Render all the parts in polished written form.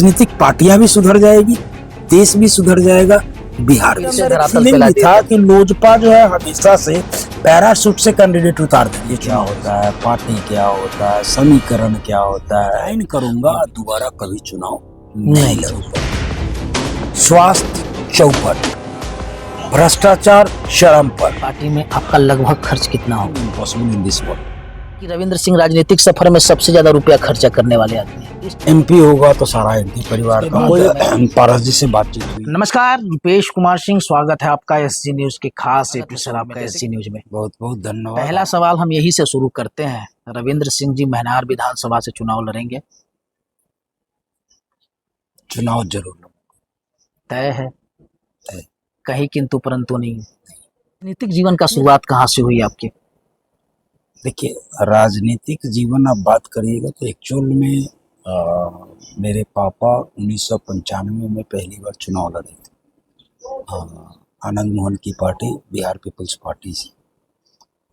राजनीतिक पार्टियां भी सुधर जाएगी, देश भी सुधर जाएगा, बिहार भी। फीलिंग था कि लोजपा जो है हमेशा से पैराशूट से कैंडिडेट उतार देती है। क्या होता है, पार्टी क्या होता है, समीकरण क्या होता है, साइन करूंगा दोबारा कभी चुनाव नहीं लड़ूंगा। स्वास्थ्य चौपट, भ्रष्टाचार चरम पर। पार्टी में आपका लगभग खर्च कितना होगा? Impossible in this world. कि रविंद्र सिंह राजनीतिक सफर में सबसे ज्यादा रुपया खर्चा करने वाले आदमी हैं। एमपी होगा तो सारा एमपी परिवार का। कोई पारस जी से बातचीत हुई। नमस्कार, रुपेश कुमार सिंह, स्वागत है आपका एसजी न्यूज के खास एपिसोड आपका एसजी न्यूज में। बहुत बहुत धन्यवाद। पहला सवाल हम यही से शुरू करते हैं। रविंद्र सिंह जी महनार विधानसभा से चुनाव लड़ेंगे? चुनाव जरूर तय है? तय। कहीं किंतु परंतु नहीं। राजनीतिक जीवन का शुरुआत कहाँ से हुई आपकी? देखिए, राजनीतिक जीवन आप बात करिएगा तो एक्चुअल में मेरे पापा 1995 में पहली बार चुनाव लड़े थे। आनंद मोहन की पार्टी बिहार पीपल्स पार्टी से,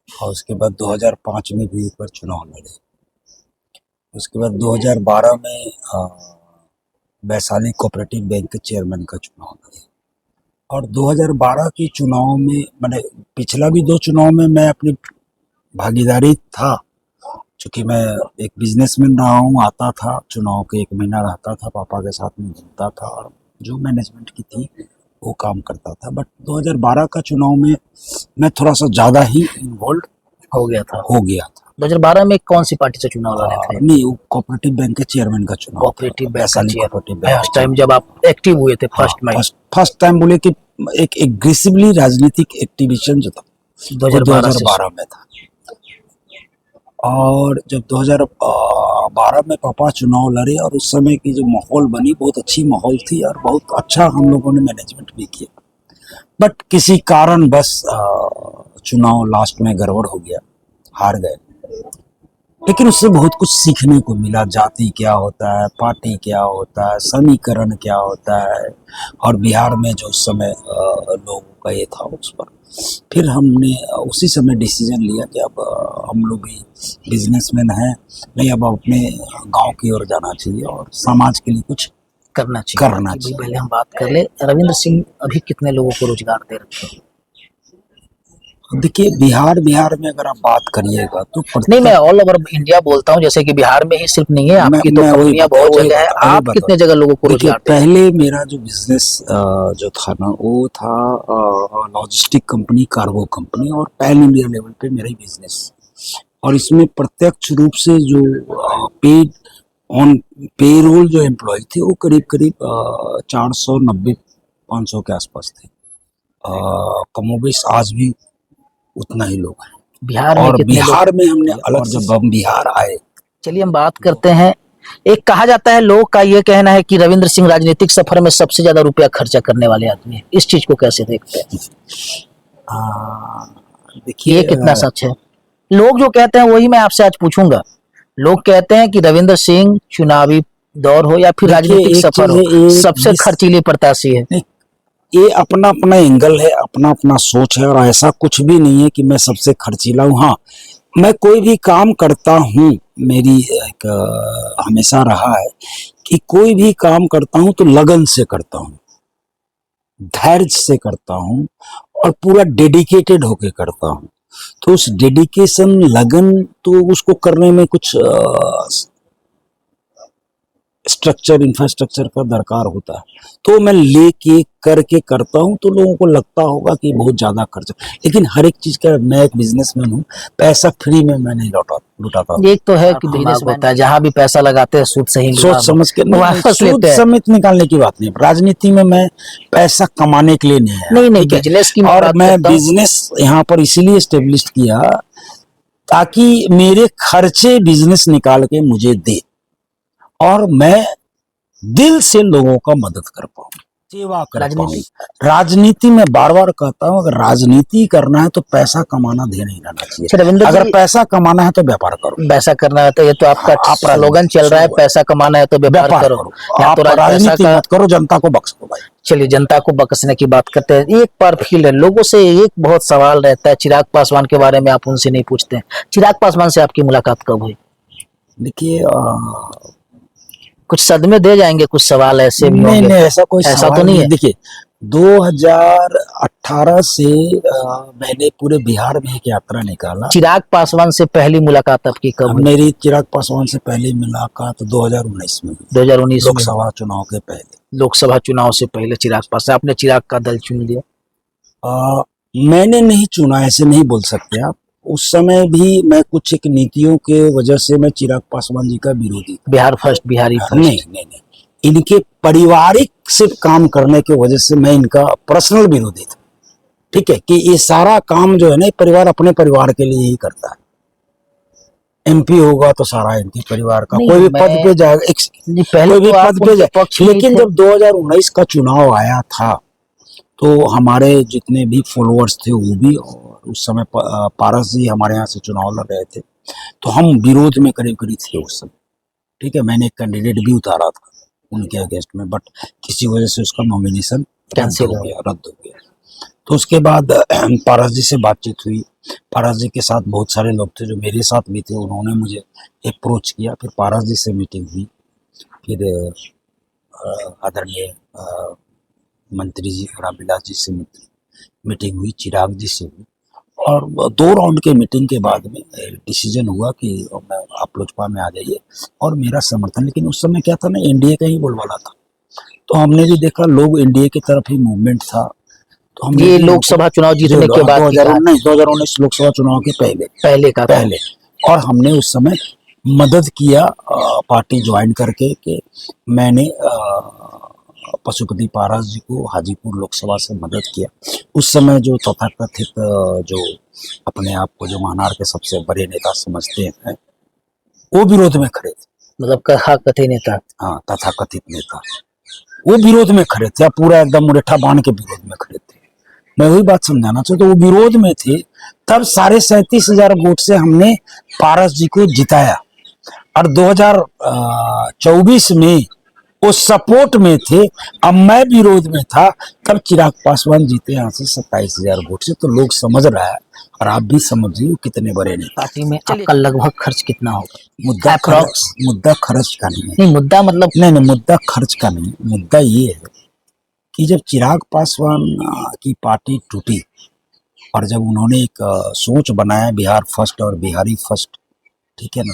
और उसके बाद 2005 में भी एक बार चुनाव लड़े। उसके बाद 2012 में वैशाली कोऑपरेटिव बैंक के चेयरमैन का चुनाव लड़े। और 2012 के चुनाव में, मैंने पिछला भी 2 चुनाव में मैं अपनी भागीदारी था, चूँकि मैं एक बिजनेसमैन रहा हूँ, आता था चुनाव के 1 महीना रहता था, पापा के साथ में घूमता था और जो मैनेजमेंट की थी वो काम करता था। बट 2012 का चुनाव में मैं थोड़ा सा ज़्यादा ही इन्वॉल्व हो गया था। 2012 में कौन सी पार्टी से चुनाव लड़े थे? नहीं, वो कोऑपरेटिव बैंक के चेयरमैन का चुनाव। कोऑपरेटिव बैंक फर्स्ट टाइम जब आप एक्टिव हुए थे, फर्स्ट टाइम बोले कि एक एग्रेसिवली राजनीतिक एक्टिविशन जो था 2012 में था। और जब 2012 में पापा चुनाव लड़े और उस समय की जो माहौल बनी, बहुत अच्छी माहौल थी और बहुत अच्छा हम लोगों ने मैनेजमेंट भी किया। बट किसी कारण बस चुनाव लास्ट में गड़बड़ हो गया, हार गए। लेकिन उससे बहुत कुछ सीखने को मिला। जाति क्या होता है, पार्टी क्या होता है, समीकरण क्या होता है, और बिहार में जो उस समय लोगों का ये था, उस पर फिर हमने उसी समय डिसीजन लिया कि अब हम लोग भी बिजनेसमैन हैं, नहीं अब अपने गांव की ओर जाना चाहिए और समाज के लिए कुछ करना चाहिए। पहले हम बात कर ले, रविंद्र सिंह अभी कितने लोगों को रोजगार दे रखे हैं? देखिए, बिहार में अगर आप बात करिएगा तो नहीं, मैं ऑल ओवर इंडिया बोलता हूँ, जैसे कि बिहार में ही सिर्फ नहीं है, आपकी तो कंपनियां बहुत जगह है। आप कितने जगह लोगों को रोजगार दे? पहले मेरा जो बिजनेस जो था ना, वो था लॉजिस्टिक कंपनी, कार्गो कंपनी, और पैन इंडिया लेवल पे मेरा ही बिजनेस। और इसमें प्रत्यक्ष रूप से जो पेड ऑन पेरोल जो एम्प्लॉय थे वो करीब 490-500 के आसपास थे। कमोबेश आज भी उतना ही लोग हैं बिहार में। बिहार में हमने अलग, जब हम बिहार आए। चलिए हम बात करते हैं। एक कहा जाता है, लोग का ये कहना है कि रविंद्र सिंह राजनीतिक सफर में सबसे ज्यादा रुपया खर्चा करने वाले आदमी हैं। इस चीज को कैसे देखते हैं? देखिए, ये कितना सच है? लोग जो कहते हैं वही मैं आपसे आज पूछूंगा। लोग कहते हैं कि रविंद्र सिंह चुनावी दौर हो या फिर राजनीतिक सफर हो, सबसे खर्चीले प्रत्याशी है। ये अपना अपना एंगल है, अपना अपना सोच है, और ऐसा कुछ भी नहीं है कि मैं सबसे खर्चीला हूँ। हाँ, मैं कोई भी काम करता हूँ, मेरी एक हमेशा रहा है कि कोई भी काम करता हूँ तो लगन से करता हूँ, धैर्य से करता हूँ और पूरा डेडिकेटेड होके करता हूँ। तो उस डेडिकेशन, लगन, तो उसको करने में कुछ स्ट्रक्चर, इंफ्रास्ट्रक्चर का दरकार होता है। तो मैं लेके करके करता हूँ, तो लोगों को लगता होगा कि बहुत ज्यादा खर्च। लेकिन हर एक चीज का, मैं एक बिजनेसमैन हूँ, पैसा फ्री में मैं नहीं लुटाता। एक तो है कि बिजनेस होता है, जहाँ भी पैसा लगाते हैं सूद से ही, सोच समझ के, सूद समेत निकालने की बात नहीं। राजनीति में मैं पैसा कमाने के लिए नहीं आया। नहीं, बिजनेस की। और मैं बिजनेस यहाँ पर इसीलिए स्टेब्लिश किया ताकि मेरे खर्चे बिजनेस निकाल के मुझे दे और मैं दिल से लोगों का मदद कर पाऊँ, सेवा कर पाऊँ। राजनीति में बार बार कहता हूँ, अगर राजनीति करना है तो पैसा कमाना ध्यान नहीं रहना चाहिए। अगर पैसा कमाना है तो व्यापार करो। पैसा करना है तो, ये तो आपका स्लोगन चल रहा है, पैसा कमाना है तो व्यापार करो। आप राजनीति मत करो, जनता को बख्शो भाई। चलिए, जनता को बख्शने की बात करते हैं। एक बार फिर लोगों से एक बहुत सवाल रहता है, चिराग पासवान के बारे में आप उनसे नहीं पूछते हैं। चिराग पासवान से आपकी मुलाकात कब हुई? देखिए, कुछ सदमे दे जाएंगे, कुछ सवाल ऐसे भी नहीं होंगे? नहीं, ऐसा कोई ऐसा सवाल तो नहीं है। देखिए 2018 से मैंने पूरे बिहार में एक यात्रा निकाला। चिराग पासवान से पहली मुलाकात आपकी कब हुई? मेरी चिराग पासवान से पहली मुलाकात 2019 में हुई, 2019 में। लोकसभा चुनाव के पहले। लोकसभा चुनाव से पहले चिराग पासवान, आपने चिराग का दल चुन लिया? मैंने नहीं चुना, ऐसे नहीं बोल सकते आप। उस समय भी मैं कुछ एक नीतियों के वजह से मैं चिराग पासवान जी का विरोधी था। Bihar first, Bihari first? नहीं नहीं नहीं, इनके पारिवारिक सिर्फ काम करने की वजह से मैं इनका पर्सनल विरोधी था। ठीक है, कि ये सारा काम जो है ना परिवार अपने परिवार के लिए ही करता है। एमपी होगा तो सारा एमपी परिवार का, कोई भी पद पे जाएगा, कोई भी पद पे जाएगा। लेकिन जब 2019 का चुनाव आया था तो हमारे जितने भी फॉलोअर्स थे वो भी, और उस समय पारस जी हमारे यहाँ से चुनाव लड़ रहे थे, तो हम विरोध में करीब करीब थे उस समय। ठीक है, मैंने एक कैंडिडेट भी उतारा था उनके अगेंस्ट में, बट किसी वजह से उसका नॉमिनेशन रद्द हो गया। तो उसके बाद पारस जी से बातचीत हुई। पारस जी के साथ बहुत सारे लोग थे जो मेरे साथ भी थे, उन्होंने मुझे अप्रोच किया। फिर पारस जी से मीटिंग हुई, फिर आदरणीय मंत्री जी रामविलास जी से मीटिंग हुई, चिराग जी से हुई, और 2 राउंड के मीटिंग के बाद में डिसीजन हुआ कि मैं आप लोजपा में आ जाइए और मेरा समर्थन। लेकिन उस समय क्या था ना, एनडीए का ही बोलबाला था, तो हमने भी देखा लोग एनडीए की तरफ ही मूवमेंट था। तो हमने ये लोकसभा चुनाव जीतने के बाद 2019 लोकसभा चुनाव के पहले और हमने उस समय मदद किया पार्टी ज्वाइन करके कि मैंने पशुपति पारस जी को हाजीपुर लोकसभा से मदद किया। उस समय जो तथाकथित जो अपने आप को जो महानार के सबसे बड़े नेता समझते हैं वो विरोध में खड़े थे। मतलब कथित नेता? हाँ, तथाकथित नेता वो विरोध में खड़े थे, पूरा एकदम मुरेठा बांध के विरोध में खड़े थे। मैं वही बात समझाना चाहता हूँ, तो वो विरोध में थे। तब 37,500 वोट से हमने पारस जी को जिताया, और 2024 में वो सपोर्ट में थे, अब मैं विरोध में था। तब चिराग पासवान जीते यहाँ से 27,000 वोट से। तो लोग समझ रहा है, और आप भी समझिए कितने बड़े नहीं। पार्टी में आपका लगभग खर्च कितना होगा? मुद्दा खर्च का नहीं है। नहीं, मुद्दा मतलब नहीं, मुद्दा खर्च का नहीं। मुद्दा ये है कि जब चिराग पासवान की पार्टी टूटी और जब उन्होंने एक सोच बनाया बिहार फर्स्ट और बिहारी फर्स्ट, ठीक है ना,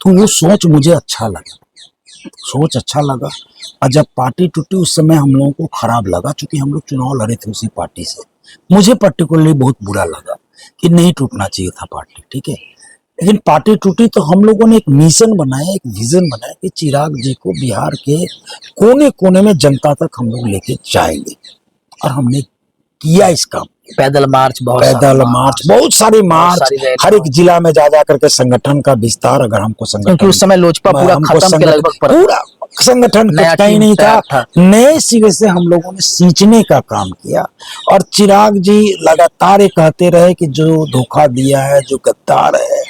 तो वो सोच मुझे अच्छा लगा। और जब पार्टी टूटी उस समय हम लोगों को खराब लगा, क्योंकि हम लोग चुनाव लड़े थे उसी पार्टी से। मुझे पर्टिकुलरली बहुत बुरा लगा कि नहीं टूटना चाहिए था पार्टी, ठीक है। लेकिन पार्टी टूटी तो हम लोगों ने एक मिशन बनाया, एक विजन बनाया कि चिराग जी को बिहार के कोने कोने में जनता तक हम लोग लेके जाएंगे, और हमने किया इस काम। पैदल मार्च, बहुत सारी मार्च, हर एक जिला में जा करके संगठन का विस्तार। अगर हमको संगठन, क्योंकि उस समय लोजपा पूरा खत्म के लगभग पूरा संगठन कहीं नहीं था, नए सिरे से हम लोगों ने सींचने का काम किया। और चिराग जी लगातार ये कहते रहे कि जो धोखा दिया है, जो गद्दार है,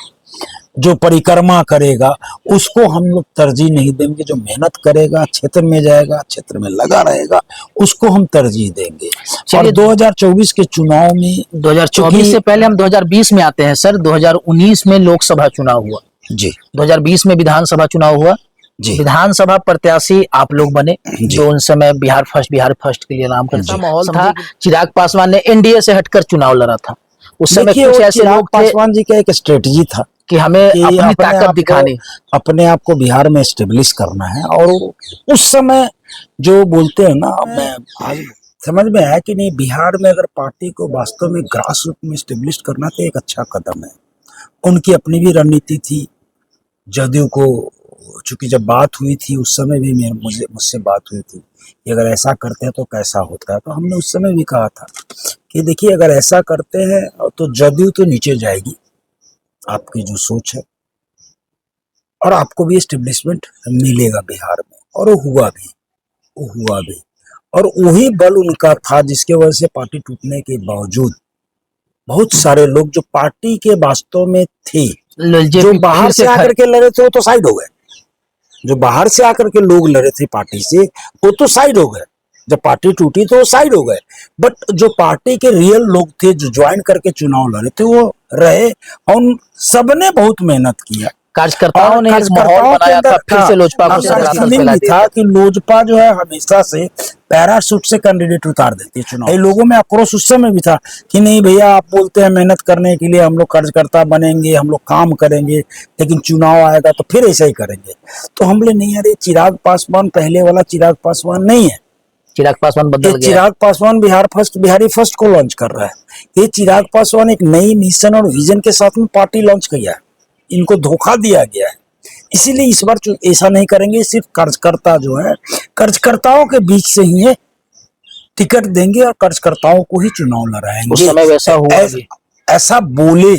जो परिक्रमा करेगा उसको हम लोग तरजीह नहीं देंगे। जो मेहनत करेगा, क्षेत्र में जाएगा, क्षेत्र में लगा रहेगा, उसको हम तरजीह देंगे। और 2024 के चुनाव में, 2024 से पहले हम 2020 में आते हैं सर। 2019 में लोकसभा चुनाव हुआ जी, 2020 में विधानसभा चुनाव हुआ जी। विधानसभा प्रत्याशी आप लोग बने, जो उन समय बिहार फर्स्ट के लिए नाम करता माहौल था। चिराग पासवान ने एनडीए से हटकर चुनाव लड़ा था। उस समय कुछ ऐसे लोग थे, पासवान जी का एक स्ट्रेटजी था कि हमें अपनी ताकत दिखानी, अपने आप को बिहार में एस्टेब्लिश करना है। और उस समय जो बोलते हैं ना, मैं आज समझ में आया कि नहीं, बिहार में अगर पार्टी को वास्तव में ग्रास रूट में एस्टेब्लिश करना तो एक अच्छा कदम है। उनकी अपनी भी रणनीति थी। जदयू को, चूंकि जब बात हुई थी उस समय भी मुझसे बात हुई थी कि अगर ऐसा करते हैं तो कैसा होता है, तो हमने उस समय भी कहा था कि देखिए अगर ऐसा करते हैं तो जदयू तो नीचे जाएगी, आपकी जो सोच है, और आपको भी एस्टेब्लिशमेंट मिलेगा बिहार में। और वो हुआ भी। और वही बल उनका था जिसके वजह से पार्टी टूटने के बावजूद बहुत सारे लोग जो पार्टी के वास्तव में थे, जो बाहर से आकर के लड़े थे, वो तो साइड हो गए। जो बाहर से आकर के लोग लड़े थे पार्टी से, वो तो साइड हो गए। जब पार्टी टूटी तो वो साइड हो गए। बट जो पार्टी के रियल लोग थे, जो ज्वाइन करके चुनाव लड़े थे, वो रहे। और सबने बहुत मेहनत किया। कार्यकर्ताओं ने एक माहौल कार्यकर्ताओं के बनाया था, अंदर फिर से लोजपा को आपका धरातल फीलिंग फैला भी दिया था कि लोजपा जो है हमेशा से पैराशूट से कैंडिडेट उतार देती है चुनाव। लोगों में आक्रोश उस समय भी था कि नहीं भैया, आप बोलते हैं मेहनत करने के लिए, हम लोग कार्यकर्ता बनेंगे, हम लोग काम करेंगे, लेकिन चुनाव आएगा तो फिर ऐसा ही करेंगे। तो हम बोले नहीं यार, ये चिराग पासवान पहले वाला चिराग पासवान नहीं है। चिराग पासवान बदल ये गया। चिराग पासवान बिहारी फर्स्ट को लॉन्च कर रहा है। ये चिराग पासवान एक नई मिशन और विजन के साथ में पार्टी लॉन्च किया है। इनको धोखा दिया गया है, इसीलिए इस बार ऐसा नहीं करेंगे। सिर्फ कार्यकर्ता जो है, कार्यकर्ताओं के बीच से ही ये टिकट देंगे और कार्यकर्ताओं को ही चुनाव लड़ाएंगे। उस समय वैसा हुआ भी। ऐसा बोले,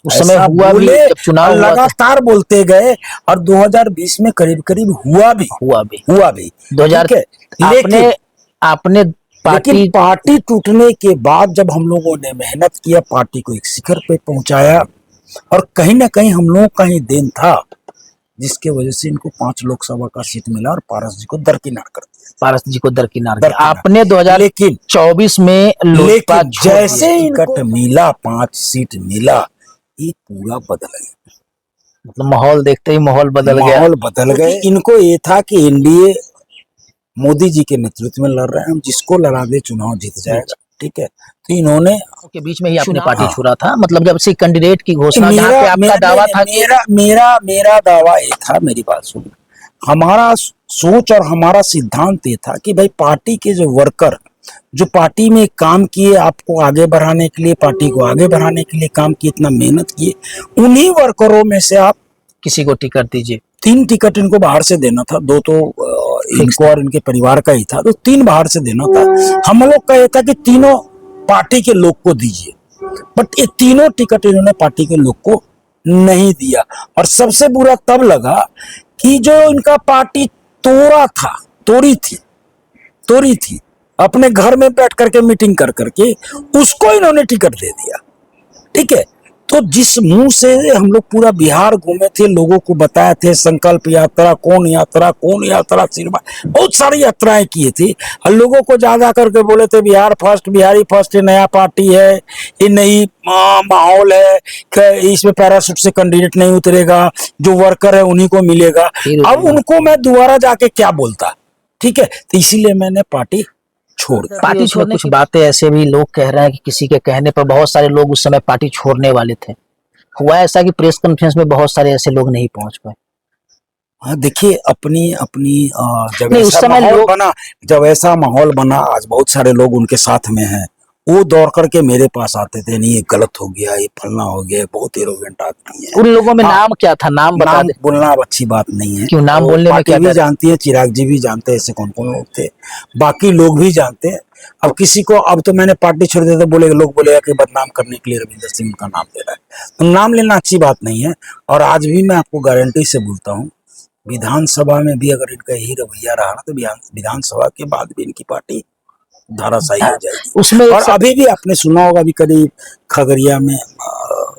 उस समय हुआ भी, जब चुनाव हुआ लगातार बोलते गए और 2020 में करीब करीब हुआ भी। 2000 आपने लेकिन पार्टी टूटने के बाद जब हम लोगों ने मेहनत किया, पार्टी को एक शिखर पे पहुंचाया, और कहीं ना कहीं हम लोगों का ही देन था जिसके वजह से इनको 5 लोकसभा का सीट मिला और पारस जी को दरकिनार कर दिया। पारस जी को दरकिनार किया आपने 2024 में। लेकिन जैसे टिकट मिला, 5 सीट मिला, ये पूरा बदल गया। मतलब माहौल देखते ही माहौल बदल गए। इनको ये था कि एनडीए मोदी जी के नेतृत्व में लड़ रहे हैं, हम जिसको लड़ा दे चुनाव जीत जाएगा, ठीक है। तो इन्होंने के बीच में ही अपनी पार्टी छोड़ा था। मतलब जब से कैंडिडेट की घोषणा, आपका दावा था कि मेरा दावा ये था, मेरी बात सुनिए, हमारा सोच और हमारा सिद्धांत ये था कि भाई पार्टी के जो वर्कर जो पार्टी में काम किए, आपको आगे बढ़ाने के लिए, पार्टी को आगे बढ़ाने के लिए काम किए, इतना मेहनत किए, उन्हीं वर्करों में से आप किसी को टिकट दीजिए। 3 टिकट इनको बाहर से देना था, 2 तो इनको और इनके परिवार का ही था, तो 3 बाहर से देना था। हम लोग का ये था कि तीनों पार्टी के लोग को दीजिए, बट ये तीनों टिकट इन्होंने पार्टी के लोग को नहीं दिया। और सबसे बुरा तब लगा कि जो इनका पार्टी तोड़ी थी अपने घर में बैठ करके मीटिंग कर करके, उसको इन्होंने टिकट दे दिया, ठीक है। तो जिस मुंह से हम लोग पूरा बिहार घूमे थे, लोगों को बताए थे संकल्प यात्रा, कौन यात्रा, बहुत सारी यात्राएं किए थे, और लोगों को ज्यादा करके बोले थे बिहारी फर्स्ट, ये नया पार्टी है, ये नई माहौल है, इसमें पैराशूट से कैंडिडेट नहीं उतरेगा, जो वर्कर है उन्हीं को मिलेगा। अब उनको मैं दोबारा जाके क्या बोलता, ठीक है। तो इसीलिए मैंने पार्टी पार्टी छोड़ने कुछ बातें ऐसे भी लोग कह रहे हैं कि किसी के कहने पर बहुत सारे लोग उस समय पार्टी छोड़ने वाले थे। हुआ ऐसा कि प्रेस कॉन्फ्रेंस में बहुत सारे ऐसे लोग नहीं पहुंच पाए। हाँ, देखिए अपनी जब ऐसा माहौल बना, आज बहुत सारे लोग उनके साथ में हैं, वो दौड़ करके मेरे पास आते थे, नहीं ये गलत हो गया, ये फलना हो गया, बहुत एरोगेंट आदमी है। उन लोगों में नाम क्या था? नाम बता दे। बोलना अब अच्छी बात नहीं है। क्यों? नाम बोलने में क्या भी जानती है, चिराग जी भी जानते हैं ऐसे कौन कौन लोग थे, बाकी लोग भी जानते हैं। अब किसी को, अब तो मैंने पार्टी छोड़ दिया तो लोग बोलेगा कि बदनाम करने के लिए रविंदर सिंह का नाम ले रहा है, तो नाम लेना अच्छी बात नहीं है। और आज भी मैं आपको गारंटी से बोलता हूँ, विधानसभा में भी अगर इनका यही रवैया रहा तो विधानसभा के बाद भी इनकी पार्टी धाराशायी हो जाएगी उसमें। और अभी भी आपने सुना होगा, अभी करीब खगड़िया में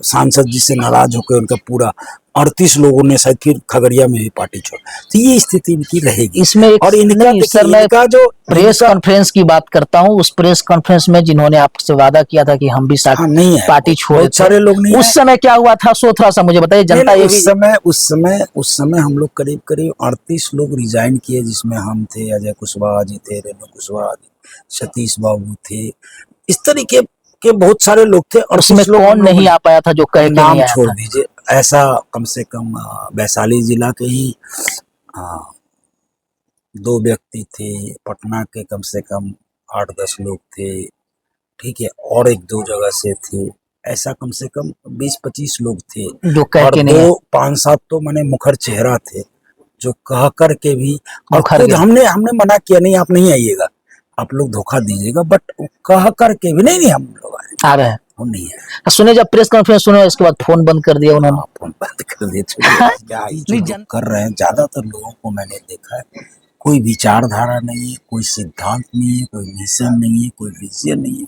सांसद जी से नाराज होकर उनका पूरा 38 लोगों ने शायद फिर खगड़िया में भी पार्टी छोड़, तो ये स्थिति इनकी रहेगी इसमें। और इनका जो प्रेस कॉन्फ्रेंस की बात करता हूँ, उस प्रेस कॉन्फ्रेंस में जिन्होंने आपसे वादा किया था कि हम भी साथ नहीं पार्टी छोड़े, सारे लोग नहीं, उस समय क्या हुआ था सो थोड़ा सा मुझे बताइए। जनता ये उस समय हम लोग करीब 38 लोग रिजाइन किए, जिसमें हम थे, अजय कुशवाहा जी थे, रेणु कुशवाहा, सतीश बाबू थे, इस तरीके के बहुत सारे लोग थे। और उसमें कौन नहीं आ पाया था जो कह के नाम छोड़ दीजिए, ऐसा कम से कम वैशाली जिला के ही 2 व्यक्ति थे, पटना के कम से कम 8-10 लोग थे, ठीक है, और 1-2 जगह से थे, ऐसा कम से कम 20-25 लोग थे जो कह के नहीं। 5-7 तो मैंने मुखर चेहरा थे जो कह कर के भी, और खुद हमने मना किया, नहीं आप नहीं आइएगा, आप लोग धोखा दीजिएगा, बट कह करके भी नहीं हम लोग आ रहे हैं, हम नहीं है। सुने जब प्रेस कॉन्फ्रेंस सुने, इसके बाद फोन बंद कर दिया उन्होंने। फोन बंद कर दिया। कर रहे हैं ज्यादातर लोगों को मैंने देखा है, कोई विचारधारा नहीं है, कोई सिद्धांत नहीं है, कोई मिशन नहीं है, कोई विजन नहीं है,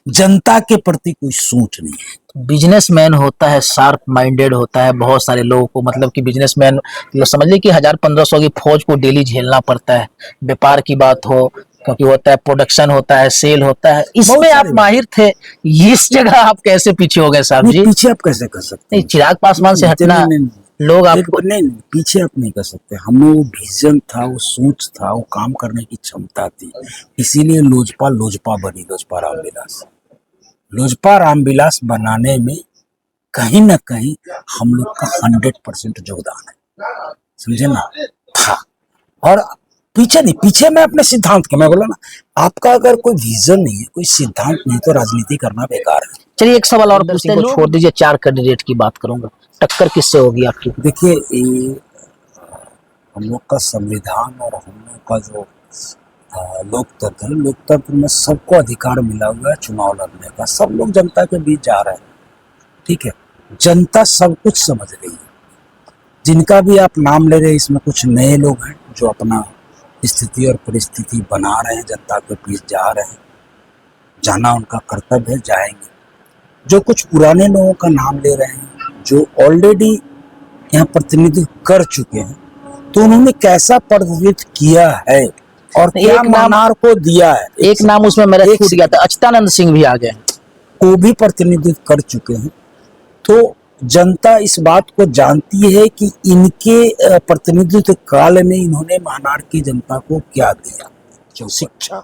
जनता के प्रति कोई सोच नहीं है। बिजनेसमैन होता है, शार्प माइंडेड होता है, बहुत सारे लोगों को, मतलब कि बिजनेसमैन समझ लीजिए कि 1000-1500 की फौज को डेली झेलना पड़ता है। व्यापार की बात हो, क्योंकि होता है प्रोडक्शन, होता है सेल, होता है, इसमें आप माहिर थे, इस जगह आप कैसे पीछे हो गए साहब जी? पीछे आप कैसे कर सकते हैं? चिराग पासवान से हटना लोग एक आपको नहीं, पीछे आप नहीं कर सकते। हमें वो विजन था, वो सोच था, वो काम करने की क्षमता थी, इसीलिए लोजपा लोजपा बनी, लोजपा रामविलास। लोजपा रामविलास बनाने में कहीं ना कहीं हम लोग का 100% योगदान है, समझे ना, था। और पीछे नहीं, पीछे मैं अपने सिद्धांत के, मैं बोला ना, आपका अगर कोई विजन नहीं है, कोई सिद्धांत नहीं, तो राजनीति करना बेकार है। चलिए एक सवाल और पूछते हैं, छोड़ दीजिए, 4 कैंडिडेट की बात करूंगा, टक्कर किससे होगी आपकी? देखिए, ये हम लोग का संविधान और हम लोग का जो लोकतंत्र है, लोकतंत्र में सबको अधिकार मिला हुआ है चुनाव लड़ने का। सब लोग जनता के बीच जा रहे हैं, ठीक है, जनता सब कुछ समझ रही है। जिनका भी आप नाम ले रहे हैं, इसमें कुछ नए लोग हैं जो अपना स्थिति और परिस्थिति बना रहे हैं, जनता के बीच जा रहे हैं, जाना उनका कर्तव्य है, जाएंगे। जो कुछ पुराने लोगों का नाम ले रहे हैं, जो ऑलरेडी यहाँ प्रतिनिधित्व कर चुके हैं, तो उन्होंने कैसा प्रतिनिधित्व किया है और क्या मनार को दिया है। एक नाम उसमें मेरा छूट गया था, अच्युतानंद सिंह भी आ गए, वो भी प्रतिनिधित्व कर चुके हैं। तो जनता इस बात को जानती है कि इनके प्रतिनिधित्व काल में इन्होंने महानार की जनता को क्या दिया। शिक्षा,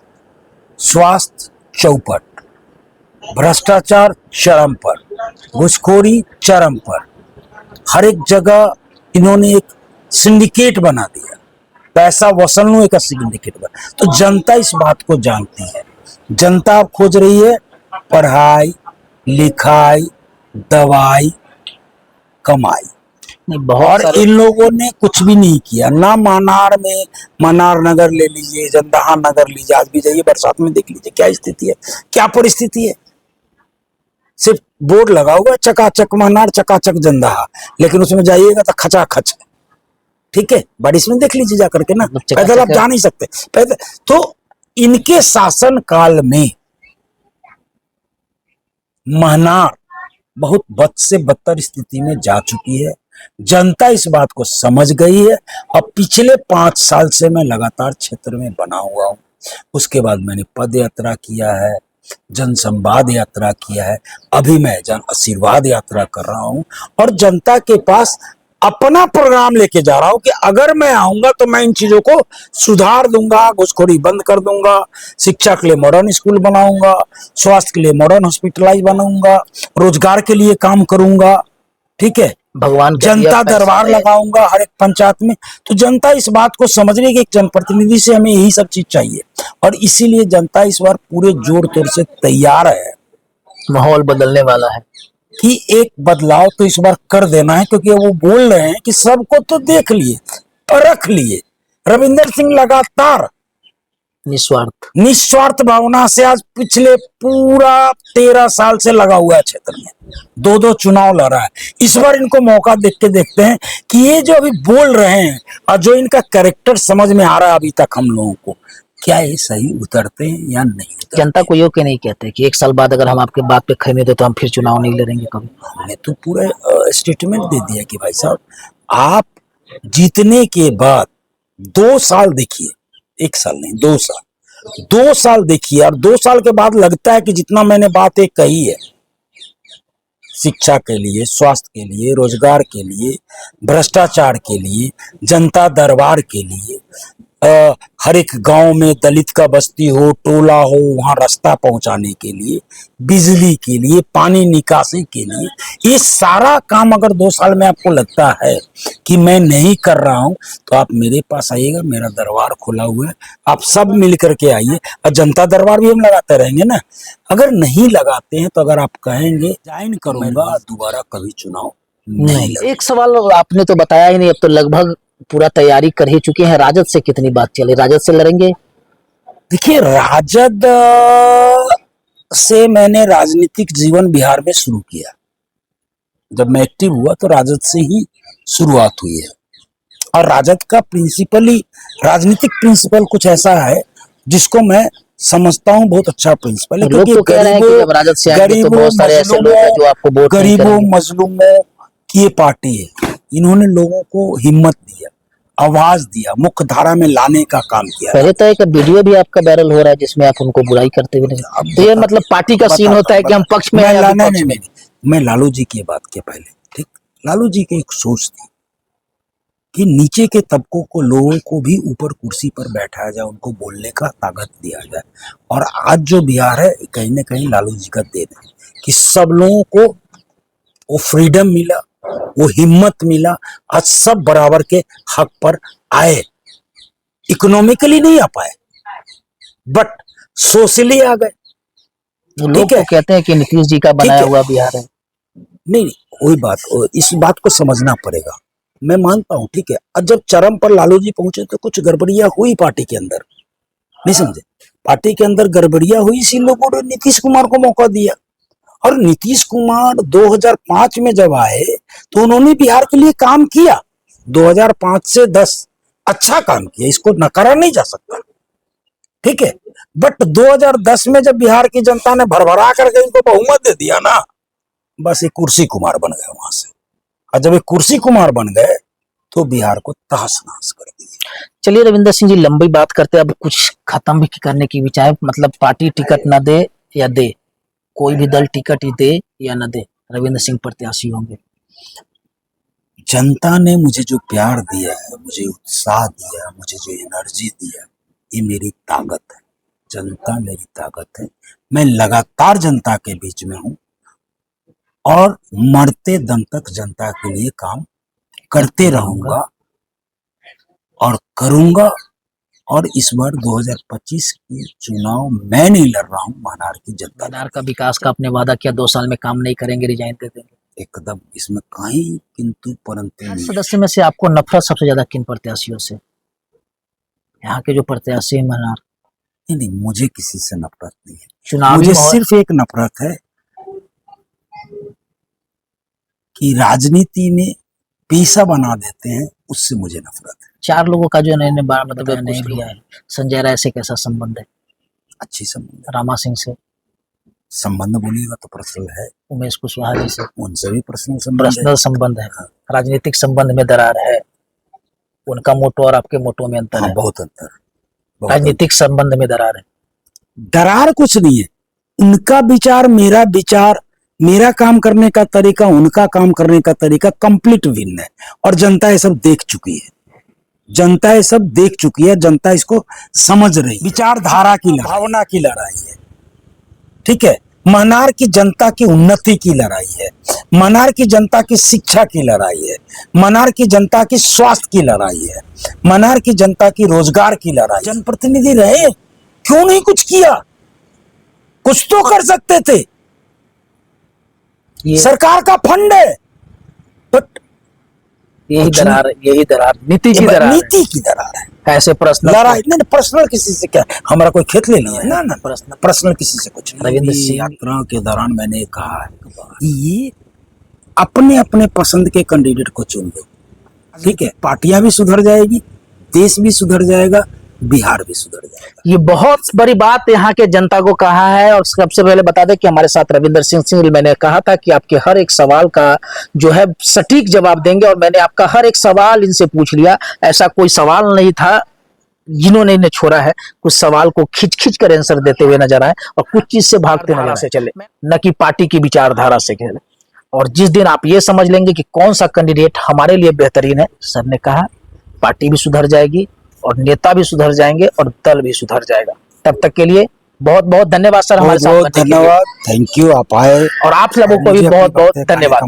स्वास्थ्य चौपट, भ्रष्टाचार चरम पर, घुसखोरी चरम पर, हर एक जगह इन्होंने एक सिंडिकेट बना दिया, पैसा वसूलने का सिंडिकेट बना। तो जनता इस बात को जानती है। जनता अब खोज रही है पढ़ाई लिखाई, दवाई, कमाई, और इन लोगों ने कुछ भी नहीं किया। ना मनार में, मनार नगर ले लीजिए, जंदाहा नगर लीजिए, आज भी जाइए बरसात में देख लीजिए क्या स्थिति है, क्या परिस्थिति है। सिर्फ बोर्ड लगा हुआ है चकाचक मनार, चकाचक जंदाहा, लेकिन उसमें जाइएगा तो खचाखच है, ठीक है। बारिश में देख लीजिए जाकर के ना, पैदल आप जा नहीं सकते पैदल। तो इनके शासन काल में मनार बहुत बद से बदतर स्थिति में जा चुकी है। जनता इस बात को समझ गई है। अब पिछले 5 साल से मैं लगातार क्षेत्र में बना हुआ हूँ। उसके बाद मैंने पद यात्रा किया है, जन संवाद यात्रा किया है, अभी मैं जन आशीर्वाद यात्रा कर रहा हूँ, और जनता के पास अपना प्रोग्राम लेके जा रहा हूं कि अगर मैं आऊंगा तो मैं इन चीजों को सुधार दूंगा, घुसखोरी बंद कर दूंगा, शिक्षा के लिए मॉडर्न स्कूल बनाऊंगा, स्वास्थ्य के लिए मॉडर्न हॉस्पिटलाइज बनाऊंगा, रोजगार के लिए काम करूंगा, ठीक है, भगवान जनता दरबार लगाऊंगा हर एक पंचायत में। तो जनता इस बात को समझ रही है कि एक जनप्रतिनिधि से हमें यही सब चीज चाहिए, और इसीलिए जनता इस बार पूरे जोर तोर से तैयार है। माहौल बदलने वाला है कि एक बदलाव तो इस बार कर देना है, क्योंकि वो बोल रहे हैं कि सबको तो देख लिए, परख लिए। रविंदर सिंह लगातार निस्वार्थ भावना से आज पिछले पूरा 13 साल से लगा हुआ है क्षेत्र में, 2-2 चुनाव लड़ा है। इस बार इनको मौका देख के देखते हैं कि ये जो अभी बोल रहे हैं और जो इनका कैरेक्टर समझ में आ रहा है अभी तक हम लोगों को, क्या ये सही उतरते हैं या नहीं उतरते। जनता को यो के नहीं कहते कि 1 साल बाद अगर हम आपके बात पे खड़े थे तो हम फिर चुनाव नहीं लड़ेंगे कभी। हमने तो पूरा स्टेटमेंट दे दिया कि भाई साहब, आप जीतने के बाद 2 साल देखिए, 1 साल नहीं 2 साल, 2 साल देखिए, और 2 साल के बाद लगता है कि जितना मैंने बातें कही है शिक्षा के लिए, स्वास्थ्य के लिए, रोजगार के लिए, भ्रष्टाचार के लिए, जनता दरबार के लिए, हर एक गांव में दलित का बस्ती हो, टोला हो, वहां रास्ता पहुंचाने के लिए, बिजली के लिए, पानी निकासी के लिए, ये सारा काम अगर 2 साल में आपको लगता है कि मैं नहीं कर रहा हूं, तो आप मेरे पास आइएगा, मेरा दरबार खुला हुआ है, आप सब मिल करके आइए। और जनता दरबार भी हम लगाते रहेंगे ना। अगर नहीं लगाते हैं तो अगर आप कहेंगे ज्वाइन करूंगा, दोबारा कभी चुनाव नहीं। एक सवाल आपने तो बताया ही नहीं, अब तो लगभग पूरा तैयारी कर ही चुके हैं। राजद से कितनी बात चली, राजद से लड़ेंगे? देखिए, राजद से मैंने राजनीतिक जीवन बिहार में शुरू किया। जब मैं एक्टिव हुआ तो राजद से ही शुरुआत हुई है, और राजद का प्रिंसिपली, राजनीतिक प्रिंसिपल कुछ ऐसा है जिसको मैं समझता हूँ बहुत अच्छा प्रिंसिपल है। लोग तो कह रहे हैं कि जब राजद से आएंगे तो बहुत सारे ऐसे लोग हैं जो आपको वोट नहीं करेंगे। गरीबों मजलूमों की ये पार्टी है। इन्होंने लोगों को हिम्मत दिया, आवाज दिया, मुख्य धारा में लाने का काम किया। पहले तो एक वीडियो भी आपका वायरल हो रहा है जिसमें आप उनको बुराई करते हुए नजर। तो ये मतलब पार्टी का सीन होता है कि हम पक्ष में हैं या विपक्ष में? मैं लालू जी की बात किया पहले, ठीक। लालू जी की एक सोच थी कि नीचे के तबकों को, लोगों को भी ऊपर कुर्सी पर बैठाया जाए, उनको बोलने का ताकत दिया जाए। और आज जो बिहार है कहीं ना कहीं लालू जी का देन है कि सब लोगों को वो फ्रीडम मिला, वो हिम्मत मिला, आज सब बराबर के हक पर आए। इकोनॉमिकली नहीं आ पाए बट सोशली आ गए। वो लोग तो कहते हैं कि नीतीश जी का बनाया हुआ बिहार है। नहीं, वही बात, इस बात को समझना पड़ेगा। मैं मानता हूं, ठीक है। अब जब चरम पर लालू जी पहुंचे तो कुछ गड़बड़ियां हुई पार्टी के अंदर, नहीं समझे? पार्टी के अंदर गड़बड़ियां हुई, इसी लोगों ने नीतीश कुमार को मौका दिया। और नीतीश कुमार 2005 में जब आए तो उन्होंने बिहार के लिए काम किया। 2005 से 10 अच्छा काम किया, इसको नकारा नहीं जा सकता, ठीक है। बट 2010 में जब बिहार की जनता ने भरभरा करके इनको बहुमत दे दिया ना, बस एक कुर्सी कुमार बन गए वहां से। और जब एक कुर्सी कुमार बन गए तो बिहार को तहस नहस कर दिया। चलिए रविंदर सिंह जी, लंबी बात करते, अब कुछ खत्म भी करने की विचार, मतलब पार्टी टिकट न दे या दे, कोई भी दल टिकट ही दे या न दे, रविंदर सिंह प्रत्याशी होंगे। जनता ने मुझे जो प्यार दिया है, मुझे उत्साह दिया, मुझे जो एनर्जी दिया, ये मेरी ताकत है। जनता मेरी ताकत है। मैं लगातार जनता के बीच में हूं और मरते दम तक जनता के लिए काम करते रहूंगा और करूंगा। और इस बार 2025 की चुनाव मैं नहीं लड़ रहा हूं, महानार की जनता। महानार का विकास का आपने वादा किया, 2 साल में काम नहीं करेंगे, रिजाइन दे देंगे। एकदम, इसमें कहीं किंतु परंतु नहीं। सदस्य में से आपको नफरत सबसे ज्यादा किन प्रत्याशियों से? यहाँ के जो प्रत्याशी है महानार। नहीं, मुझे किसी से नफरत नहीं है। चुनावी मुझे सिर्फ एक नफरत है कि राजनीति में पेशा बना देते हैं, उससे मुझे नफरत है। 4 लोगों का जो इन्होंने मतलब नहीं लिया है। संजय राय से कैसा संबंध है? अच्छी संबंध है। रामा सिंह से संबंध बोलिएगा तो पर्सनल है। उमेश कुशवाहा जी से? उनसे भी पर्सनल संबंध है। राजनीतिक संबंध में दरार है, उनका मोटो और आपके मोटो में अंतर है। बहुत अंतर। राजनीतिक संबंध में दरार है। दरार कुछ नहीं है। उनका विचार, मेरा विचार, मेरा काम करने का तरीका, उनका काम करने का तरीका कंप्लीट भिन्न है। और जनता ये सब देख चुकी है। जनता ये सब देख चुकी है। जनता इसको समझ रही है। विचारधारा की, भावना की लड़ाई है, ठीक है। महानार की जनता की उन्नति की लड़ाई है। महानार की जनता की शिक्षा की लड़ाई है। महानार की जनता की स्वास्थ्य की लड़ाई है। महानार की जनता की रोजगार की लड़ाई। जनप्रतिनिधि रहे, क्यों नहीं कुछ किया? कुछ तो कर सकते थे। सरकार का फंड है, बट यही दरार नीति की दरार है। ऐसे प्रश्न लड़ाई नहीं, पर्सनल किसी से क्या, हमारा कोई खेत ले लिया है ना, पर्सनल किसी से कुछ नहीं। रविंद्र सिंह यात्रा के दौरान मैंने कहा है कि ये अपने अपने पसंद के कैंडिडेट को चुन लो, ठीक है। पार्टियां भी सुधर जाएगी, देश भी सुधर जाएगा, बिहार भी सुधर जाएगा। ये बहुत बड़ी बात यहाँ के जनता को कहा है। और सबसे पहले बता दें कि हमारे साथ रविंदर सिंह, मैंने कहा था कि आपके हर एक सवाल का जो है सटीक जवाब देंगे, और मैंने आपका हर एक सवाल इनसे पूछ लिया। ऐसा कोई सवाल नहीं था जिन्होंने इन्हें छोड़ा है। कुछ सवाल को खींच कर आंसर देते हुए नजर आए और कुछ चीज से भागते नजर से चले, न कि पार्टी की विचारधारा से खेले। और जिस दिन आप ये समझ लेंगे कि कौन सा कैंडिडेट हमारे लिए बेहतरीन है, सर ने कहा पार्टी भी सुधर जाएगी और नेता भी सुधर जाएंगे और दल भी सुधर जाएगा। तब तक के लिए बहुत बहुत धन्यवाद सर, हमारे साथ। धन्यवाद, थैंक यू। आप आए और आप लोगों को भी बहुत बहुत धन्यवाद।